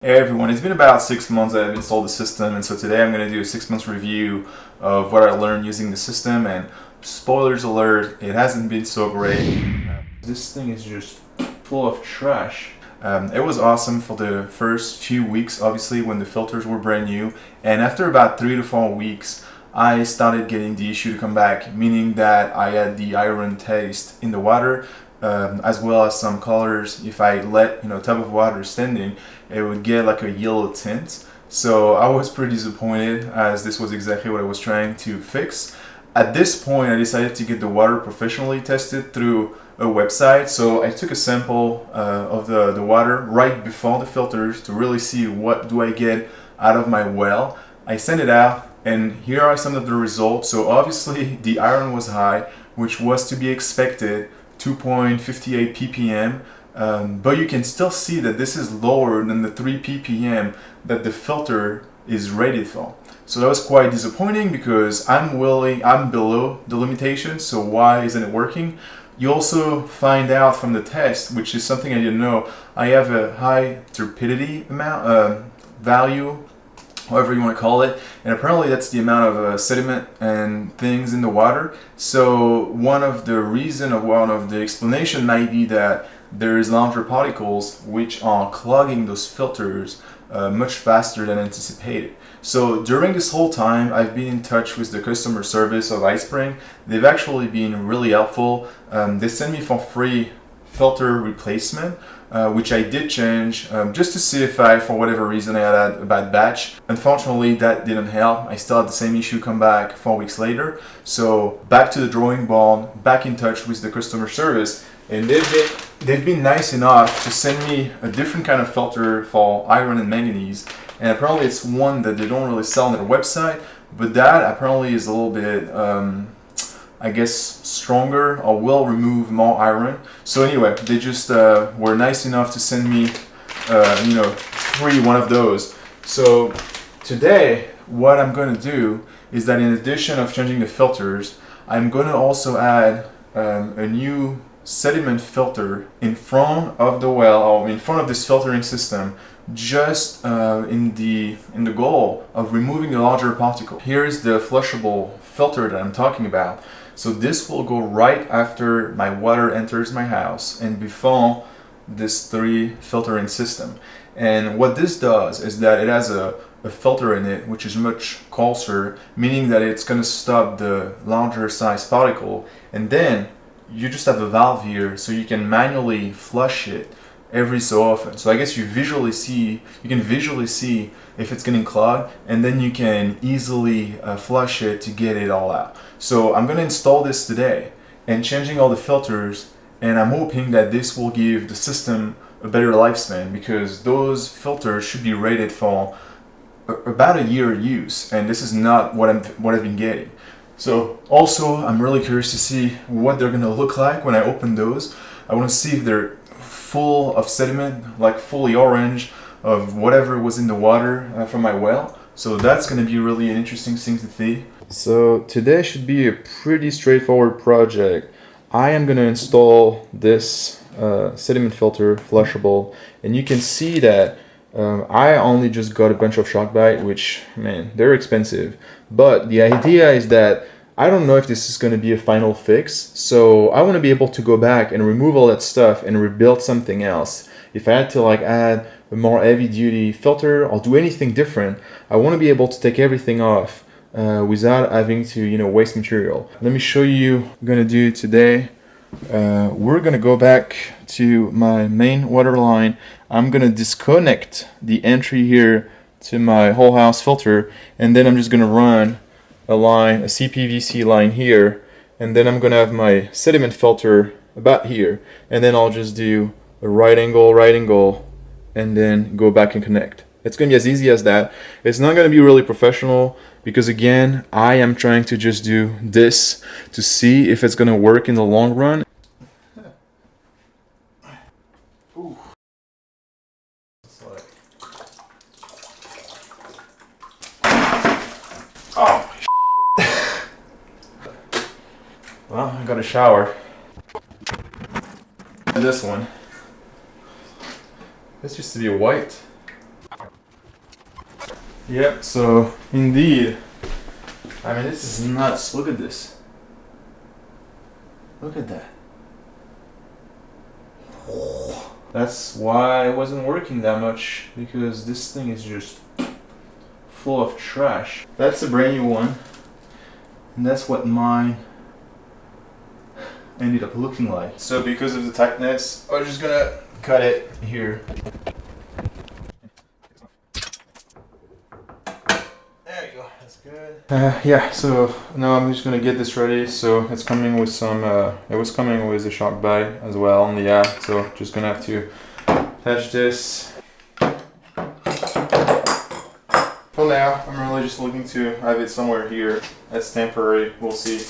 Hey everyone, it's been about 6 months that I've installed the system, and so today I'm going to do a 6 months review of what I learned using the system. And spoilers alert, it hasn't been so great. This thing is just full of trash. It was awesome for the first few weeks, obviously, when the filters were brand new, and after about 3 to 4 weeks, I started getting the issue to come back, meaning that I had the iron taste in the water, as well as some colors. If I let tub of water standing, it would get like a yellow tint. So I was pretty disappointed, as this was exactly what I was trying to fix. At this point, I decided to get the water professionally tested through a website. So I took a sample of the water right before the filters to really see what do I get out of my well. I sent it out, and here are some of the results. So obviously the iron was high, which was to be expected, 2.58 ppm. But you can still see that this is lower than the 3 ppm that the filter is rated for. So that was quite disappointing, because I'm below the limitation, so why isn't it working? You also find out from the test, which is something I didn't know, I have a high turbidity value, however you want to call it, and apparently that's the amount of sediment and things in the water. So one of the explanation might be that there is larger particles which are clogging those filters much faster than anticipated. So during this whole time, I've been in touch with the customer service of iSpring. They've actually been really helpful. They sent me for free filter replacement, which I did change just to see if for whatever reason, I had a bad batch. Unfortunately, that didn't help. I still had the same issue come back 4 weeks later. So back to the drawing board, back in touch with the customer service, and they've been nice enough to send me a different kind of filter for iron and manganese. And apparently it's one that they don't really sell on their website, but that apparently is a little bit I guess stronger, or will remove more iron. So anyway, they just were nice enough to send me free one of those. So today what I'm going to do is that, in addition of changing the filters, I'm going to also add a new sediment filter in front of the well, or in front of this filtering system, just in the goal of removing the larger particle. Here is the flushable filter that I'm talking about. So this will go right after my water enters my house and before this 3 filtering system. And what this does is that it has a filter in it which is much coarser, meaning that it's going to stop the larger size particle, and then you just have a valve here so you can manually flush it every so often. So I guess you can visually see if it's getting clogged, and then you can easily flush it to get it all out. So I'm going to install this today and changing all the filters, and I'm hoping that this will give the system a better lifespan, because those filters should be rated for about a year use, and this is not what I've been getting. So also, I'm really curious to see what they're going to look like when I open those. I want to see if they're full of sediment, like fully orange, of whatever was in the water from my well. So that's going to be really an interesting thing to see. So today should be a pretty straightforward project. I am going to install this sediment filter, flushable, and you can see that I only just got a bunch of Shockbite, which, man, they're expensive. But the idea is that I don't know if this is going to be a final fix, so I want to be able to go back and remove all that stuff and rebuild something else. If I had to add a more heavy duty filter or do anything different, I want to be able to take everything off without having to waste material. Let me show you what I'm going to do today. We're going to go back to my main water line. I'm going to disconnect the entry here to my whole house filter, and then I'm just going to run a CPVC line here, and then I'm going to have my sediment filter about here, and then I'll just do a right angle, and then go back and connect. It's going to be as easy as that. It's not going to be really professional, because again, I am trying to just do this to see if it's going to work in the long run. Ooh. Oh, well, I got a shower. This one. This used to be white. Yep, so indeed, I mean, this is nuts. Look at this. Look at that. That's why it wasn't working that much, because this thing is just full of trash. That's a brand new one, and that's what mine ended up looking like. So because of the tightness, I'm just gonna cut it here. There you go, that's good. Yeah, so now I'm just gonna get this ready. So it's coming with some, it was coming with a shock bag as well on the app. So just gonna have to attach this. For now, I'm really just looking to have it somewhere here. That's temporary, we'll see.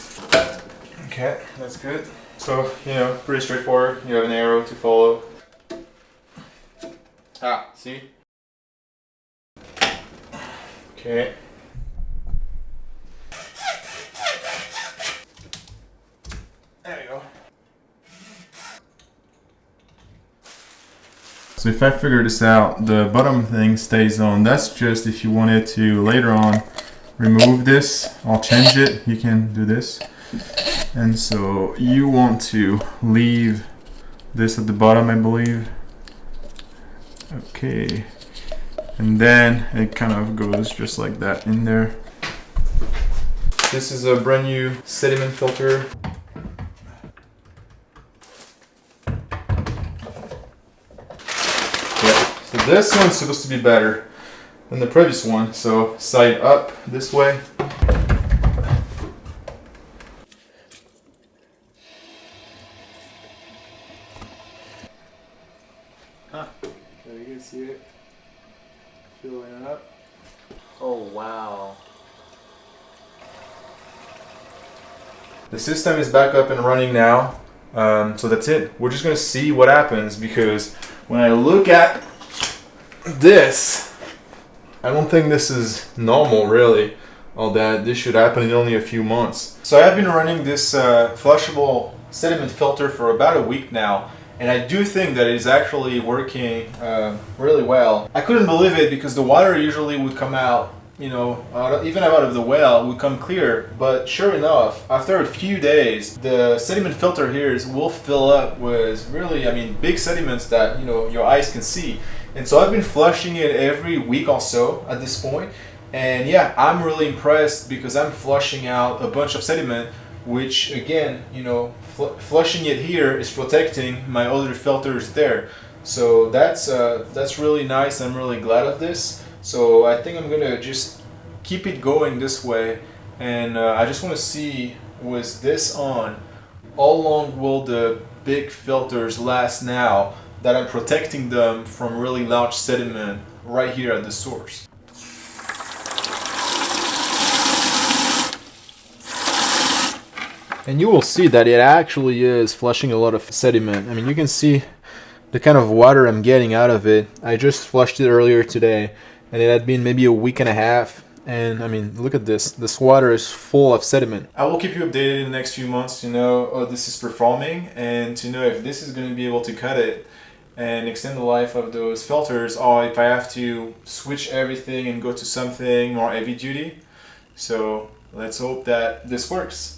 Okay, that's good. So, you know, pretty straightforward. You have an arrow to follow. Ah, see? Okay. There you go. So if I figure this out, the bottom thing stays on. That's just if you wanted to later on remove this. I'll change it. You can do this. And so you want to leave this at the bottom, I believe. Okay. And then it kind of goes just like that in there. This is a brand new sediment filter. Yeah, so this one's supposed to be better than the previous one. So side up this way. So you can see it filling it up. Oh wow. The system is back up and running now. So that's it. We're just gonna see what happens, because when I look at this, I don't think this is normal really, or that this should happen in only a few months. So I've been running this flushable sediment filter for about a week now, and I do think that it is actually working really well. I couldn't believe it, because the water usually would come out, you know, even out of the well would come clear, but sure enough, after a few days, the sediment filter here will fill up with really, I mean, big sediments that, you know, your eyes can see. And so I've been flushing it every week or so at this point, and yeah, I'm really impressed, because I'm flushing out a bunch of sediment, which again, you know, flushing it here is protecting my other filters there. So that's really nice. I'm really glad of this. So I think I'm gonna just keep it going this way, and I just want to see, with this on, how long will the big filters last now that I'm protecting them from really large sediment right here at the source. And you will see that it actually is flushing a lot of sediment. I mean, you can see the kind of water I'm getting out of it. I just flushed it earlier today, and it had been maybe a week and a half. And I mean, look at this. This water is full of sediment. I will keep you updated in the next few months to know how this is performing, and to know if this is going to be able to cut it and extend the life of those filters, or if I have to switch everything and go to something more heavy duty. So let's hope that this works.